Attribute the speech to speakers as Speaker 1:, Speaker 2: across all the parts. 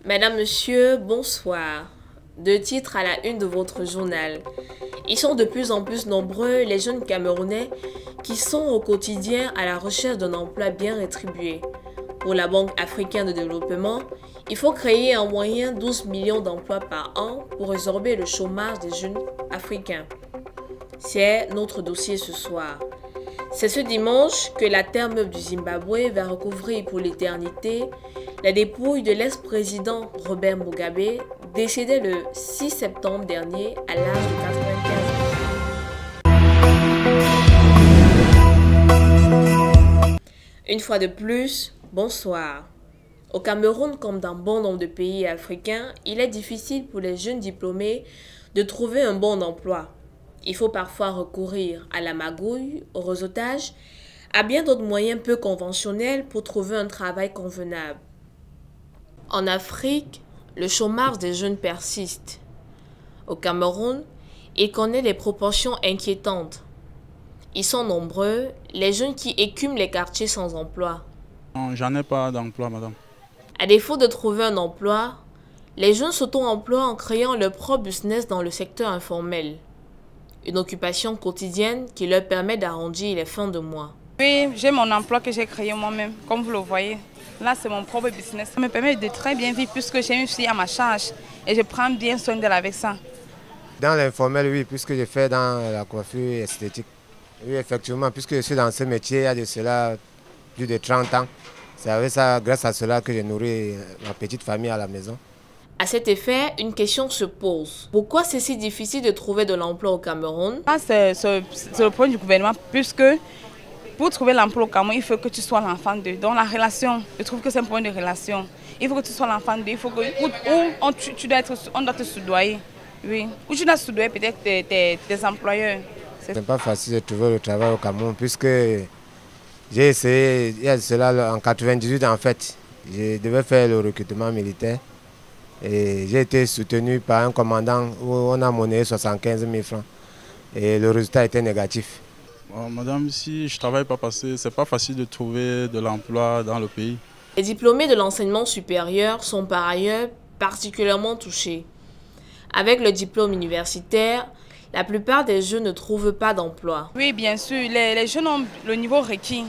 Speaker 1: Madame, Monsieur, bonsoir. Deux titres à la une de votre journal. Ils sont de plus en plus nombreux, les jeunes Camerounais, qui sont au quotidien à la recherche d'un emploi bien rétribué. Pour la Banque africaine de développement, il faut créer en moyenne 12 millions d'emplois par an pour résorber le chômage des jeunes africains. C'est notre dossier ce soir. C'est ce dimanche que la terre meuble du Zimbabwe va recouvrir pour l'éternité la dépouille de l'ex-président Robert Mugabe, décédé le 6 septembre dernier à l'âge de 95 ans. Une fois de plus, bonsoir. Au Cameroun, comme dans bon nombre de pays africains, il est difficile pour les jeunes diplômés de trouver un bon emploi. Il faut parfois recourir à la magouille, au réseautage, à bien d'autres moyens peu conventionnels pour trouver un travail convenable. En Afrique, le chômage des jeunes persiste. Au Cameroun, il connaît des proportions inquiétantes. Ils sont nombreux, les jeunes qui écument les quartiers sans emploi.
Speaker 2: J'en ai pas d'emploi, madame.
Speaker 1: À défaut de trouver un emploi, les jeunes s'auto-emploient en créant leur propre business dans le secteur informel. Une occupation quotidienne qui leur permet d'arrondir les fins de mois.
Speaker 3: Oui, j'ai mon emploi que j'ai créé moi-même, comme vous le voyez. Là, c'est mon propre business. Ça me permet de très bien vivre puisque j'ai une fille à ma charge et je prends bien soin d'elle avec ça.
Speaker 4: Dans l'informel, oui, puisque je fais dans la coiffure esthétique. Oui, effectivement, puisque je suis dans ce métier il y a de cela plus de 30 ans. C'est avec ça, grâce à cela que j'ai nourri ma petite famille à la maison.
Speaker 1: À cet effet, une question se pose. Pourquoi c'est si difficile de trouver de l'emploi au Cameroun?
Speaker 3: C'est le point du gouvernement, puisque pour trouver l'emploi au Cameroun, il faut que tu sois l'enfant d'eux. Donc la relation, je trouve que c'est un point de relation. Il faut que tu sois l'enfant d'eux, il faut que on doit te soudoyer. Oui. Ou tu dois soudoyer peut-être tes employeurs.
Speaker 4: C'est pas facile de trouver le travail au Cameroun, puisque j'ai essayé, il y a cela en 98 en fait. Je devais faire le recrutement militaire. Et j'ai été soutenu par un commandant où on a monnayé 75 000 francs. Et le résultat était négatif.
Speaker 2: Bon, madame, si je ne travaille pas parce que ce n'est pas facile de trouver de l'emploi dans le pays.
Speaker 1: Les diplômés de l'enseignement supérieur sont par ailleurs particulièrement touchés. Avec le diplôme universitaire, la plupart des jeunes ne trouvent pas d'emploi.
Speaker 3: Oui, bien sûr, les jeunes ont le niveau requis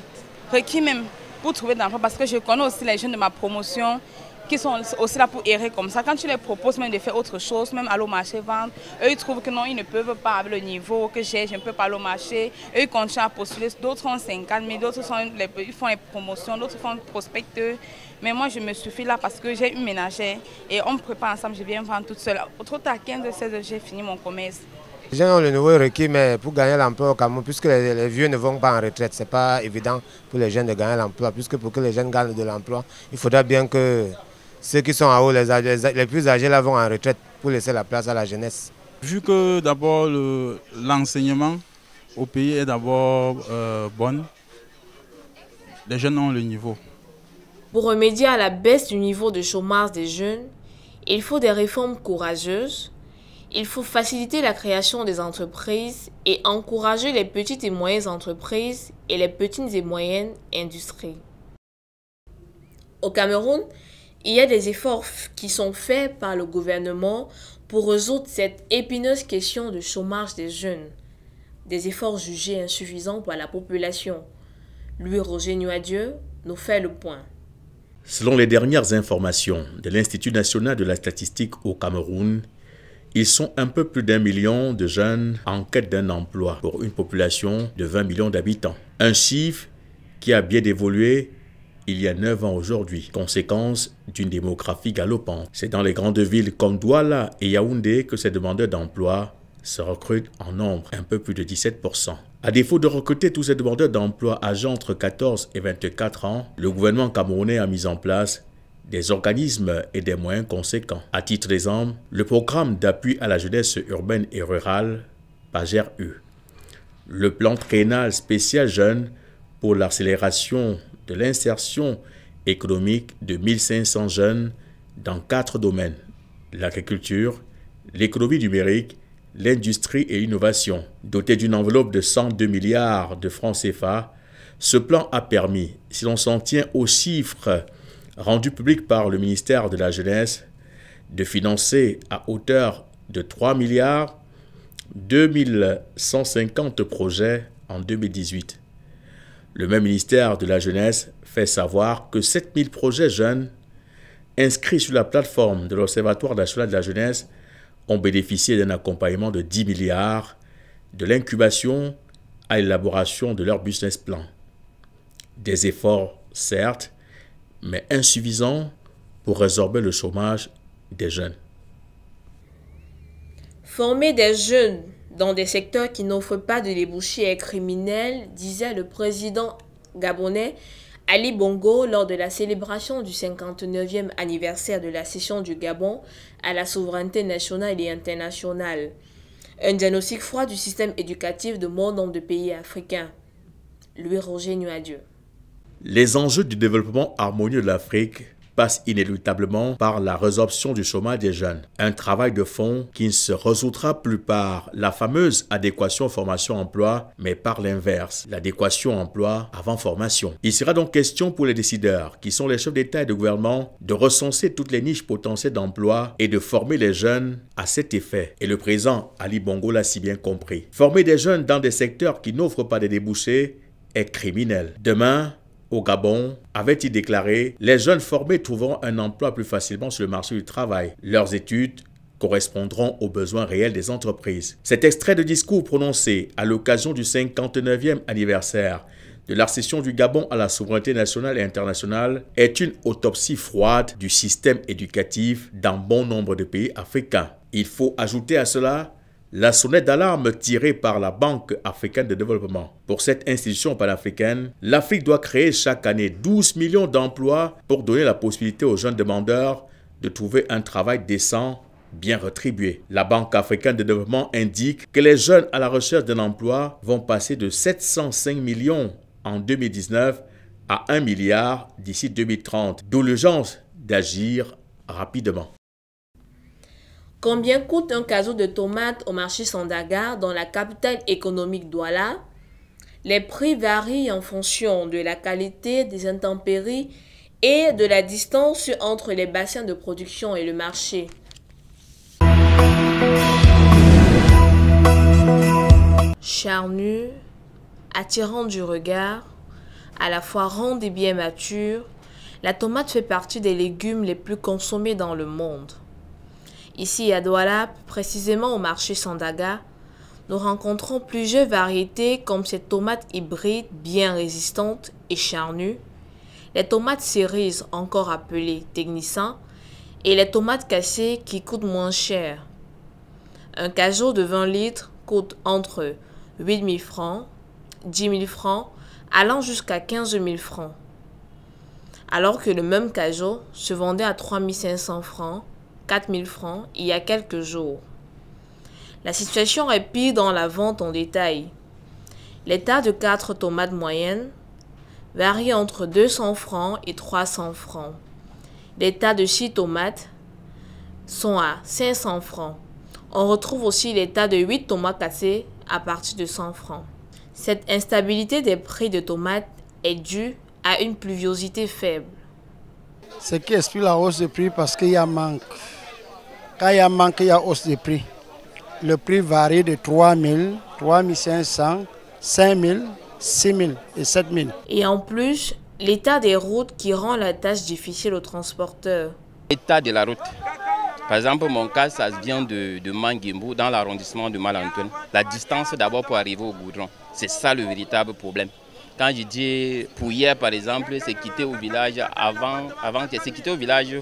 Speaker 3: même pour trouver d'emploi parce que je connais aussi les jeunes de ma promotion qui sont aussi là pour errer comme ça. Quand tu les proposes même de faire autre chose, même aller au marché vendre, eux ils trouvent que non, ils ne peuvent pas avec le niveau que j'ai, je ne peux pas aller au marché. Eux ils continuent à postuler, d'autres ont 50 000, d'autres ils font les promotions, d'autres font prospecteurs. Mais moi je me suffis là parce que j'ai une ménagère et on me prépare ensemble, je viens vendre toute seule. Trop tard, 15-16 heures, j'ai fini mon commerce.
Speaker 4: Les gens ont le niveau requis, mais pour gagner l'emploi au Cameroun, puisque les vieux ne vont pas en retraite, ce n'est pas évident pour les jeunes de gagner l'emploi, puisque pour que les jeunes gagnent de l'emploi, il faudra bien que ceux qui sont en haut, les plus âgés, là, vont en retraite pour laisser la place à la jeunesse.
Speaker 2: Vu que d'abord l'enseignement au pays est d'abord bon, les jeunes ont le niveau.
Speaker 1: Pour remédier à la baisse du niveau de chômage des jeunes, il faut des réformes courageuses. Il faut faciliter la création des entreprises et encourager les petites et moyennes entreprises et les petites et moyennes industries. Au Cameroun, il y a des efforts qui sont faits par le gouvernement pour résoudre cette épineuse question de chômage des jeunes. Des efforts jugés insuffisants par la population. Louis-Roger Nuadieu nous fait le point.
Speaker 5: Selon les dernières informations de l'Institut national de la statistique au Cameroun, ils sont un peu plus d'1 million de jeunes en quête d'un emploi pour une population de 20 millions d'habitants. Un chiffre qui a bien évolué il y a 9 ans aujourd'hui, conséquence d'une démographie galopante. C'est dans les grandes villes comme Douala et Yaoundé que ces demandeurs d'emploi se recrutent en nombre, un peu plus de 17%. À défaut de recruter tous ces demandeurs d'emploi âgés entre 14 et 24 ans, le gouvernement camerounais a mis en place des organismes et des moyens conséquents. À titre d'exemple, le programme d'appui à la jeunesse urbaine et rurale, PAGER-U, le plan triennal spécial jeunes pour l'accélération de l'insertion économique de 1500 jeunes dans 4 domaines: l'agriculture, l'économie numérique, l'industrie et l'innovation. Doté d'une enveloppe de 102 milliards de francs CFA, ce plan a permis, si l'on s'en tient aux chiffres rendus publics par le ministère de la Jeunesse, de financer à hauteur de 3 milliards 2150 projets en 2018. Le même ministère de la Jeunesse fait savoir que 7000 projets jeunes inscrits sur la plateforme de l'Observatoire national de la jeunesse ont bénéficié d'un accompagnement de 10 milliards de l'incubation à l'élaboration de leur business plan. Des efforts, certes, mais insuffisants pour résorber le chômage des jeunes.
Speaker 1: Former des jeunes dans des secteurs qui n'offrent pas de débouchés est criminel, disait le président gabonais Ali Bongo lors de la célébration du 59e anniversaire de la cession du Gabon à la souveraineté nationale et internationale. Un diagnostic froid du système éducatif de bon nombre de pays africains. Louis-Roger Nuadieu.
Speaker 5: Les enjeux du développement harmonieux de l'Afrique passe inéluctablement par la résorption du chômage des jeunes. Un travail de fond qui ne se résoudra plus par la fameuse adéquation formation-emploi, mais par l'inverse, l'adéquation emploi avant formation. Il sera donc question pour les décideurs, qui sont les chefs d'État et de gouvernement, de recenser toutes les niches potentielles d'emploi et de former les jeunes à cet effet. Et le président Ali Bongo l'a si bien compris. Former des jeunes dans des secteurs qui n'offrent pas de débouchés est criminel. Demain, au Gabon, avait-il déclaré, les jeunes formés trouveront un emploi plus facilement sur le marché du travail. Leurs études correspondront aux besoins réels des entreprises. Cet extrait de discours prononcé à l'occasion du 59e anniversaire de l'accession du Gabon à la souveraineté nationale et internationale est une autopsie froide du système éducatif dans bon nombre de pays africains. Il faut ajouter à cela la sonnette d'alarme tirée par la Banque africaine de développement. Pour cette institution panafricaine, l'Afrique doit créer chaque année 12 millions d'emplois pour donner la possibilité aux jeunes demandeurs de trouver un travail décent, bien rétribué. La Banque africaine de développement indique que les jeunes à la recherche d'un emploi vont passer de 705 millions en 2019 à 1 milliard d'ici 2030, d'où l'urgence d'agir rapidement.
Speaker 1: Combien coûte un caseau de tomates au marché Sandaga dans la capitale économique Douala? Les prix varient en fonction de la qualité, des intempéries et de la distance entre les bassins de production et le marché. Charnue, attirante du regard, à la fois ronde et bien mature, la tomate fait partie des légumes les plus consommés dans le monde. Ici à Douala, précisément au marché Sandaga, nous rencontrons plusieurs variétés comme ces tomates hybrides bien résistantes et charnues, les tomates cerises encore appelées Technisan et les tomates cassées qui coûtent moins cher. Un cajot de 20 litres coûte entre 8 000 francs, 10 000 francs, allant jusqu'à 15 000 francs. Alors que le même cajot se vendait à 3 500 francs, 4 000 francs il y a quelques jours. La situation est pire dans la vente en détail. Les tas de 4 tomates moyennes varient entre 200 francs et 300 francs. Les tas de 6 tomates sont à 500 francs. On retrouve aussi les tas de 8 tomates cassées à partir de 100 francs. Cette instabilité des prix de tomates est due à une pluviosité faible.
Speaker 6: Ce qui explique la hausse de prix parce qu'il y a manque. Quand il y a manque, il y a hausse de prix. Le prix varie de 3 000, 3 500, 5 000, 6 000 et 7 000.
Speaker 1: Et en plus, l'état des routes qui rend la tâche difficile aux transporteurs.
Speaker 7: L'état de la route. Par exemple, mon cas, ça vient de Manguimbo, dans l'arrondissement de Malantoune. La distance d'abord pour arriver au goudron, c'est ça le véritable problème. Quand je dis pour hier, par exemple, c'est quitter au village c'est quitter au village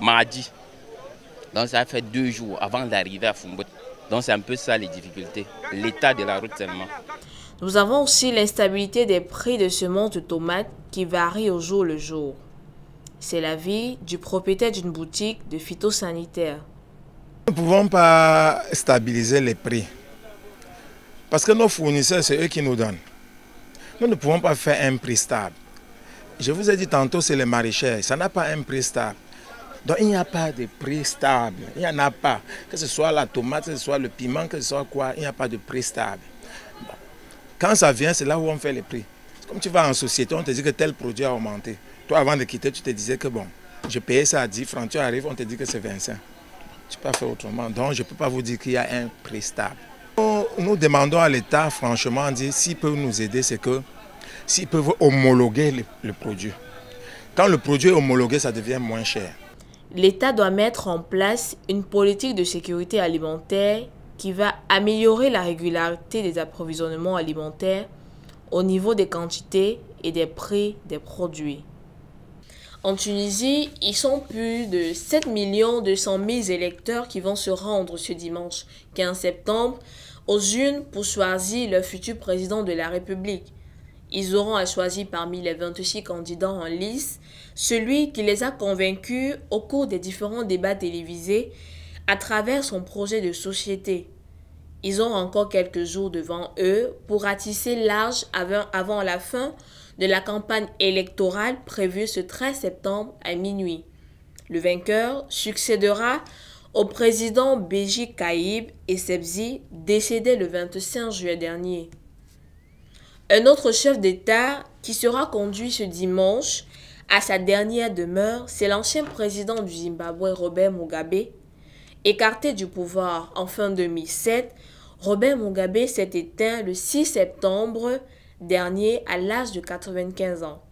Speaker 7: mardi. Donc ça fait 2 jours avant d'arriver à Fumbout. Donc c'est un peu ça les difficultés, l'état de la route seulement.
Speaker 1: Nous avons aussi l'instabilité des prix de semences de tomates qui varient au jour le jour. C'est l'avis du propriétaire d'une boutique de phytosanitaire.
Speaker 8: Nous ne pouvons pas stabiliser les prix. Parce que nos fournisseurs, c'est eux qui nous donnent. Nous ne pouvons pas faire un prix stable. Je vous ai dit tantôt, c'est les maraîchers. Ça n'a pas un prix stable. Donc il n'y a pas de prix stable. Il n'y en a pas. Que ce soit la tomate, que ce soit le piment, que ce soit quoi, il n'y a pas de prix stable. Bon. Quand ça vient, c'est là où on fait les prix. Comme tu vas en société, on te dit que tel produit a augmenté. Toi, avant de quitter, tu te disais que bon, je payais ça à 10 francs. Tu arrives, on te dit que c'est 25. Tu peux faire autrement. Donc, je ne peux pas vous dire qu'il y a un prix stable. Nous demandons à l'État, franchement, s'ils peuvent nous aider, c'est que s'ils peuvent homologuer le produit. Quand le produit est homologué, ça devient moins cher.
Speaker 1: L'État doit mettre en place une politique de sécurité alimentaire qui va améliorer la régularité des approvisionnements alimentaires au niveau des quantités et des prix des produits. En Tunisie, ils sont plus de 7 200 000 électeurs qui vont se rendre ce dimanche 15 septembre aux urnes pour choisir le futur président de la République. Ils auront à choisir parmi les 26 candidats en lice celui qui les a convaincus au cours des différents débats télévisés à travers son projet de société. Ils ont encore quelques jours devant eux pour ratisser large avant la fin de la campagne électorale prévue ce 13 septembre à minuit. Le vainqueur succédera au président Béji Caïb Essebsi, décédé le 25 juillet dernier. Un autre chef d'État qui sera conduit ce dimanche à sa dernière demeure, c'est l'ancien président du Zimbabwe, Robert Mugabe. Écarté du pouvoir en fin 2007, Robert Mugabe s'est éteint le 6 septembre dernier à l'âge de 95 ans,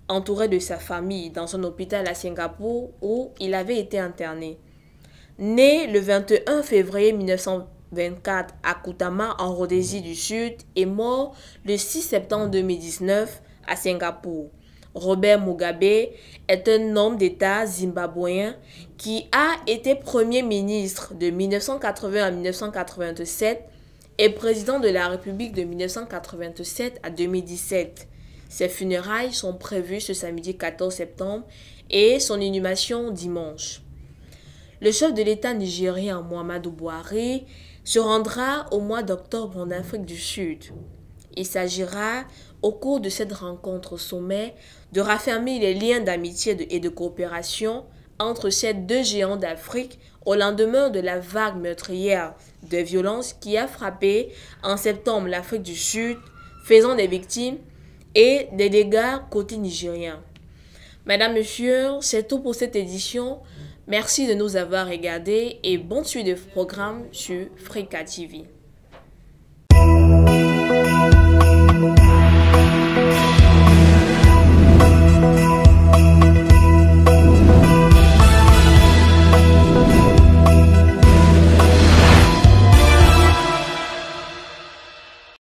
Speaker 1: entouré de sa famille dans un hôpital à Singapour où il avait été interné. Né le 21 février 1924 à Kutama en Rhodésie du Sud et mort le 6 septembre 2019 à Singapour, Robert Mugabe est un homme d'État zimbabwéen qui a été Premier ministre de 1980 à 1987 et président de la République de 1987 à 2017. Ses funérailles sont prévues ce samedi 14 septembre et son inhumation dimanche. Le chef de l'État nigérien Muhammadu Buhari se rendra au mois d'octobre en Afrique du Sud. Il s'agira, au cours de cette rencontre au sommet, de raffermir les liens d'amitié et de coopération entre ces deux géants d'Afrique au lendemain de la vague meurtrière de violence qui a frappé en septembre l'Afrique du Sud, faisant des victimes et des dégâts côté nigérien. Mesdames, Messieurs, c'est tout pour cette édition. Merci de nous avoir regardés et bonne suite de programme sur Frika TV.